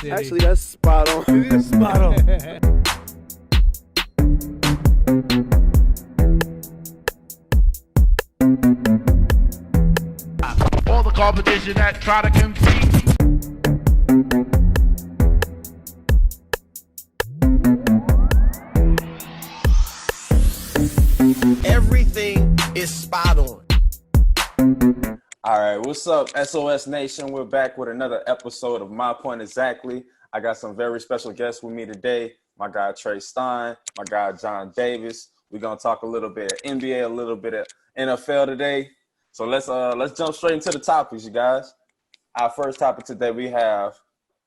City. Actually, that's spot on. It is spot on. All the competition that try to compete. Everything is spot on. All right, what's up, SOS Nation? We're back with another episode of My Point Exactly. I got some very special guests with me today. My guy Trey Stein, my guy John Davis. We're gonna talk a little bit of NBA, a little bit of NFL today. So let's jump straight into the topics, you guys. Our first topic today, we have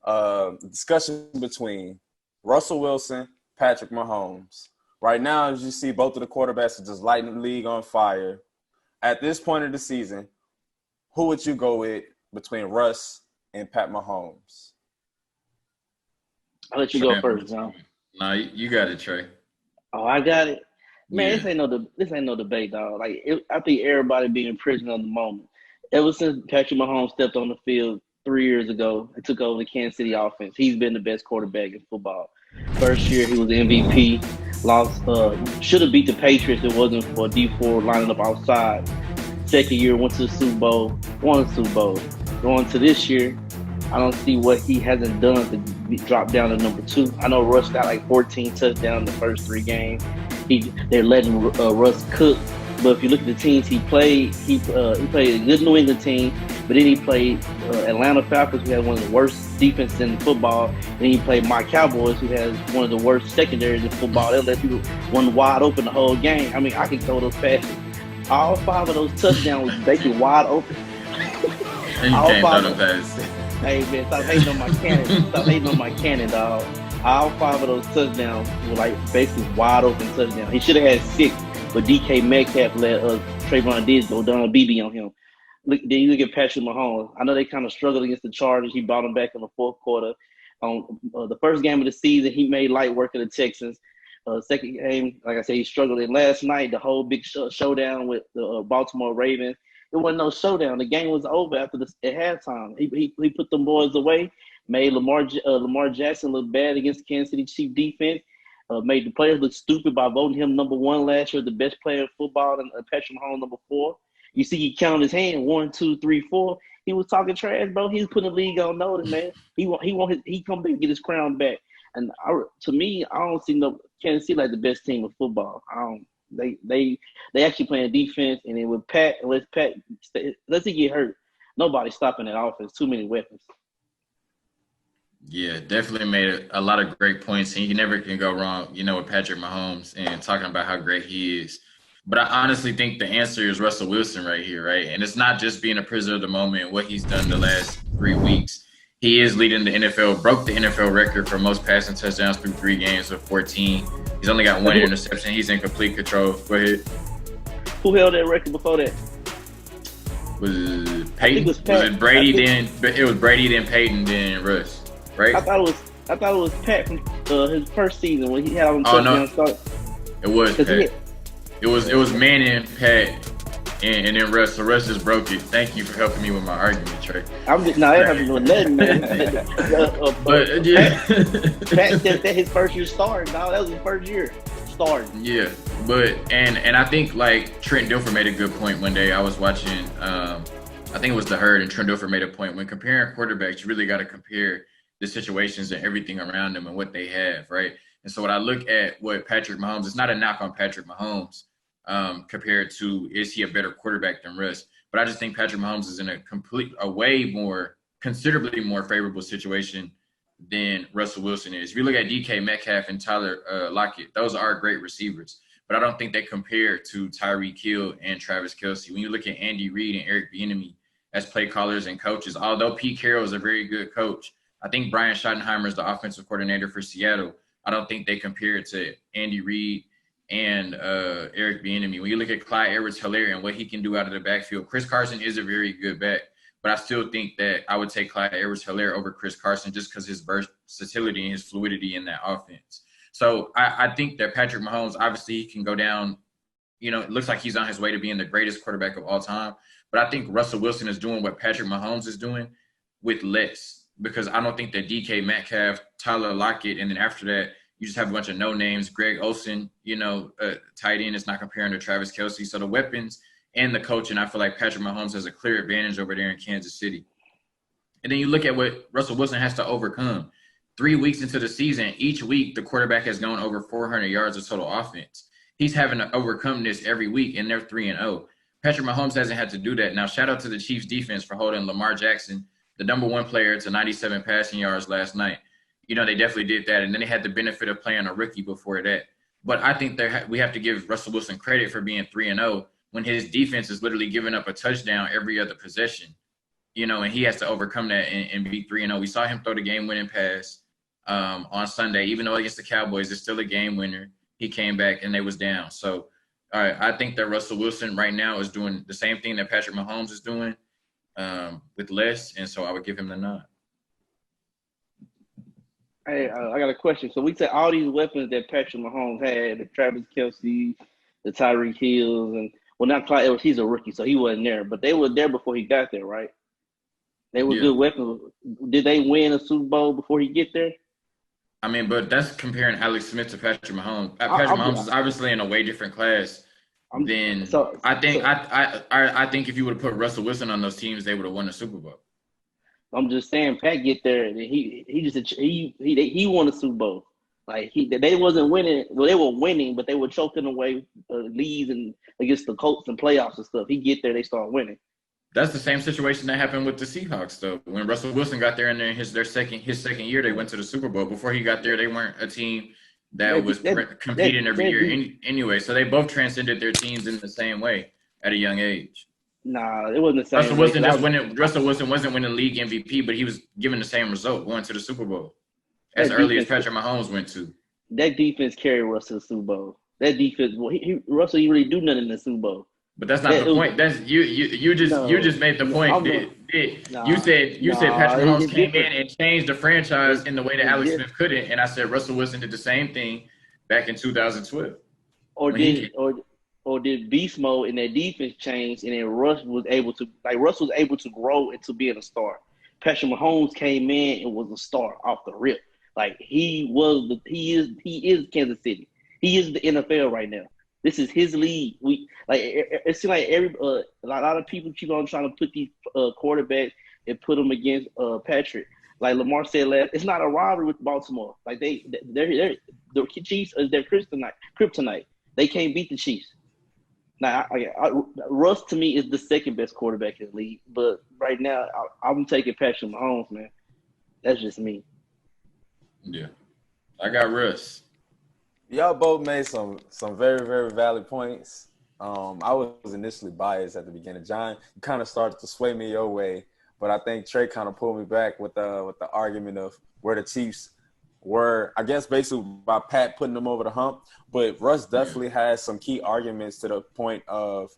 a discussion between Russell Wilson, Patrick Mahomes. Right now, as you see, both of the quarterbacks are just lighting the league on fire. At this point of the season, who would you go with between Russ and Pat Mahomes? I'll let you go first, John. Nah, you got it, Trey. Oh, I got it. Man, Yeah. this ain't no debate, dog. I think everybody be in prison at the moment. Ever since Patrick Mahomes stepped on the field 3 years ago and took over the Kansas City offense, he's been the best quarterback in football. First year, he was MVP. Should have beat the Patriots. It wasn't for D4 lining up outside. Second year, went to the Super Bowl, won the Super Bowl. Going to this year, I don't see what he hasn't done to drop down to number 2. I know Russ got like 14 touchdowns in the first 3 games. They're letting Russ cook. But if you look at the teams he played, he played a good New England team, but then he played Atlanta Falcons, who had one of the worst defenses in football. Then he played my Cowboys, who has one of the worst secondaries in football. They let people run wide open the whole game. I mean, I can throw those passes. All 5 of those touchdowns was basically wide open. And you can't throw the pass. Hey, man, stop hating on my cannon. Stop hating on my cannon, dog. All 5 of those touchdowns were like basically wide open touchdowns. He should have had 6, but DK Metcalf let Trayvon Diggs go down a BB on him. Then you look at Patrick Mahomes. I know they kind of struggled against the Chargers. He brought them back in the fourth quarter. The first game of the season, he made light work of the Texans. Second game, like I said, he struggled. And last night, the whole big showdown with the Baltimore Ravens, it wasn't no showdown. The game was over at halftime. He put them boys away, made Lamar Jackson look bad against Kansas City Chiefs defense, made the players look stupid by voting him number 1 last year, the best player in football, and Patrick Mahomes number 4. You see, he counted his hand 1, 2, 3, 4. He was talking trash, bro. He was putting the league on notice, man. He come back and get his crown back. And to me, I don't see Kansas City like the best team of football. They actually playing defense, and then with Pat, unless he get hurt, nobody's stopping that offense. Too many weapons. Yeah, definitely made a lot of great points, and you never can go wrong, with Patrick Mahomes and talking about how great he is. But I honestly think the answer is Russell Wilson right here, right? And it's not just being a prisoner of the moment, what he's done the last 3 weeks. He is leading the NFL, broke the NFL record for most passing touchdowns through 3 games with 14. He's only got 1 interception. He's in complete control. Go ahead. Who held that record before that? Was Peyton? Was it Brady then? It was Brady, then Peyton, then Russ, right? I thought it was Pat from his first season when he had all them touchdowns. No. It was Pat. It was Manning, Pat, and then Russ. So Russ just broke it. Thank you for helping me with my argument, Trey. I'm just having no letting, man. But yeah, Pat said that his first year starting. No, that was his first year starting. Yeah, but and I think like Trent Dilfer made a good point one day. I was watching. I think it was The Herd, and Trent Dilfer made a point when comparing quarterbacks, you really got to compare the situations and everything around them and what they have, right? And so when I look at what Patrick Mahomes, it's not a knock on Patrick Mahomes compared to is he a better quarterback than Russ, but I just think Patrick Mahomes is in considerably more favorable situation than Russell Wilson is. If you look at DK Metcalf and Tyler Lockett, those are great receivers, but I don't think they compare to Tyreek Hill and Travis Kelce. When you look at Andy Reid and Eric Bieniemy as play callers and coaches, although Pete Carroll is a very good coach, I think Brian Schottenheimer is the offensive coordinator for Seattle. I don't think they compare it to Andy Reid and Eric Bieniemy. When you look at Clyde Edwards-Helaire and what he can do out of the backfield, Chris Carson is a very good back, but I still think that I would take Clyde Edwards-Helaire over Chris Carson just because his versatility and his fluidity in that offense. So I think that Patrick Mahomes, obviously he can go down, it looks like he's on his way to being the greatest quarterback of all time, but I think Russell Wilson is doing what Patrick Mahomes is doing with less. because I don't think that DK Metcalf, Tyler Lockett, and then after that, you just have a bunch of no names. Greg Olsen, tight end is not comparing to Travis Kelce. So the weapons and the coaching, I feel like Patrick Mahomes has a clear advantage over there in Kansas City. And then you look at what Russell Wilson has to overcome. 3 weeks into the season, each week the quarterback has gone over 400 yards of total offense. He's having to overcome this every week, and they're 3-0. Patrick Mahomes hasn't had to do that. Now, shout out to the Chiefs defense for holding Lamar Jackson, the number one player, to 97 passing yards last night. They definitely did that. And then they had the benefit of playing a rookie before that. But I think we have to give Russell Wilson credit for being 3-0 when his defense is literally giving up a touchdown every other possession. And he has to overcome that and be 3-0. We saw him throw the game-winning pass on Sunday. Even though against the Cowboys, it's still a game winner. He came back and they was down. So, all right, I think that Russell Wilson right now is doing the same thing that Patrick Mahomes is doing with less, and so I would give him the nod. Hey, I got a question. So we said all these weapons that Patrick Mahomes had, the Travis Kelce, the Tyreek Hills, and not Clyde Edwards, he's a rookie, so he wasn't there. But they were there before he got there, right? They were good weapons. Did they win a Super Bowl before he get there? I mean, but that's comparing Alex Smith to Patrick Mahomes. Patrick Mahomes is obviously in a way different class than I think if you would have put Russell Wilson on those teams, they would have won the Super Bowl. I'm just saying, Pat get there, and he won a Super Bowl. Like they wasn't winning. Well, they were winning, but they were choking away leads and against the Colts and playoffs and stuff. He get there, they start winning. That's the same situation that happened with the Seahawks, though. When Russell Wilson got there in his second year, they went to the Super Bowl. Before he got there, they weren't a team that was competing every year anyway. So they both transcended their teams in the same way at a young age. Nah, it wasn't the same. Russell Wilson wasn't winning league MVP, but he was given the same result, going to the Super Bowl as early as Patrick Mahomes went to. That defense carried Russell to the Super Bowl. That defense, Russell, he really do nothing in the Super Bowl. But that's not the point. That's you just made the point. You said Patrick Mahomes came in and changed the franchise in the way that Alex Smith couldn't, and I said Russell Wilson did the same thing back in 2012. Or did beast mode in that defense change, and then Russ was able to grow into being a star. Patrick Mahomes came in and was a star off the rip. Like he is Kansas City. He is the NFL right now. This is his league. It seems like a lot of people keep on trying to put these quarterbacks and put them against Patrick. Like Lamar said last, it's not a rivalry with Baltimore. Like they're the Chiefs is their kryptonite. They can't beat the Chiefs. Now, Russ to me is the second best quarterback in the league, but right now I'm taking Patrick Mahomes, man. That's just me. Yeah, I got Russ. Y'all both made some very, very valid points. I was initially biased at the beginning. John, you kind of started to sway me your way, but I think Trey kind of pulled me back with the argument of where the Chiefs were, I guess, basically by Pat putting them over the hump. But Russ definitely has some key arguments to the point of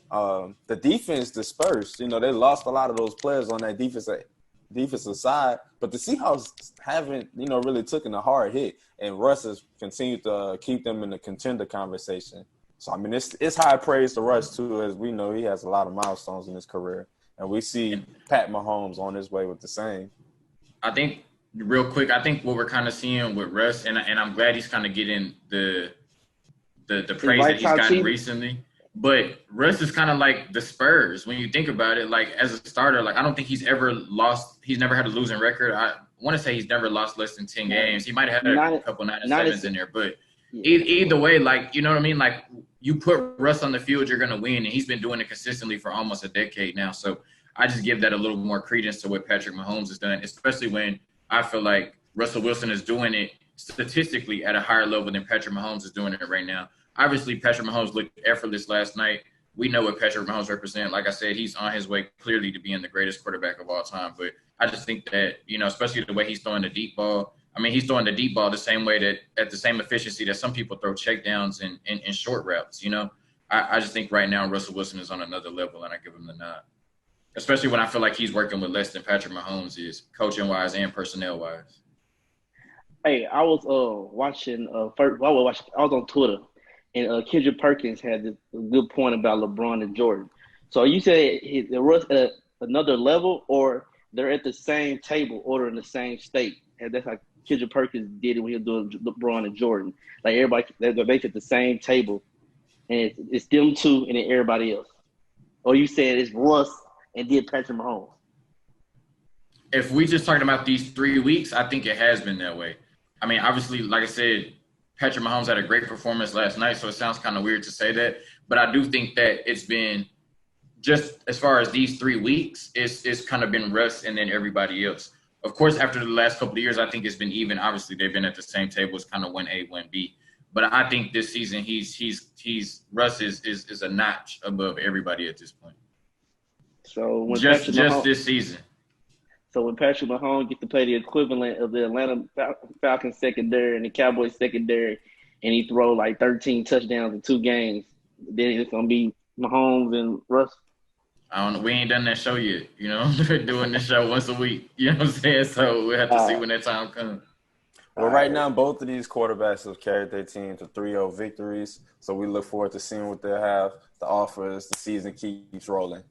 the defense dispersed. They lost a lot of those players on that defensive side, but the Seahawks haven't, really taken a hard hit, and Russ has continued to keep them in the contender conversation. So, I mean, it's high praise to Russ, too, as we know he has a lot of milestones in his career, and we see Pat Mahomes on his way with the same. I think, real quick, what we're kind of seeing with Russ, and I'm glad he's kind of getting the praise that he's gotten recently. But Russ is kind of like the Spurs when you think about it. Like as a starter, like I don't think he's ever lost. He's never had a losing record. I want to say he's never lost less than 10 games. He might have had a couple 9-7s in there, but either way, like you know what I mean. Like you put Russ on the field, you're gonna win, and he's been doing it consistently for almost a decade now. So I just give that a little more credence to what Patrick Mahomes has done, especially when I feel like Russell Wilson is doing it statistically at a higher level than Patrick Mahomes is doing it right now. Obviously, Patrick Mahomes looked effortless last night. We know what Patrick Mahomes represents. Like I said, he's on his way clearly to being the greatest quarterback of all time. But I just think that, especially the way he's throwing the deep ball. I mean, he's throwing the deep ball the same way that at the same efficiency that some people throw checkdowns and short routes. I just think right now Russell Wilson is on another level, and I give him the nod. Especially when I feel like he's working with less than Patrick Mahomes is, coaching-wise and personnel-wise. Hey, I was watching I was on Twitter. And Kendrick Perkins had a good point about LeBron and Jordan. So you say Russ at another level, or they're at the same table ordering the same steak. And that's like Kendrick Perkins did it when he was doing LeBron and Jordan. Like everybody, they're basically at the same table, and it's them two and then everybody else. Or you said it's Russ and then Patrick Mahomes. If we just talking about these 3 weeks, I think it has been that way. I mean, obviously, like I said, Patrick Mahomes had a great performance last night, so it sounds kind of weird to say that. But I do think that it's been just as far as these 3 weeks, it's kind of been Russ and then everybody else. Of course, after the last couple of years, I think it's been even. Obviously, they've been at the same table. It's kind of 1A, 1B. But I think this season, Russ is a notch above everybody at this point. So when just this season. So when Patrick Mahomes gets to play the equivalent of the Atlanta Falcons secondary and the Cowboys secondary, and he throw like 13 touchdowns in 2 games, then it's gonna be Mahomes and Russ. I don't know. We ain't done that show yet. You know, we're doing this show once a week. You know what I'm saying? So we'll have to see when that time comes. Well, right now, both of these quarterbacks have carried their team to 3-0 victories. So we look forward to seeing what they'll have to offer as the season keeps rolling.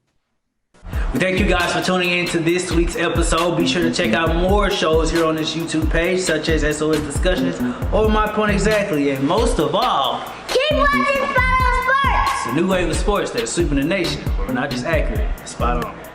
We thank you guys for tuning in to this week's episode. Be sure to check out more shows here on this YouTube page, such as SOS Discussions or My Point Exactly. And most of all, keep watching Spot on Sports! it's a new wave of sports that's sweeping the nation. We're not just accurate, spot on.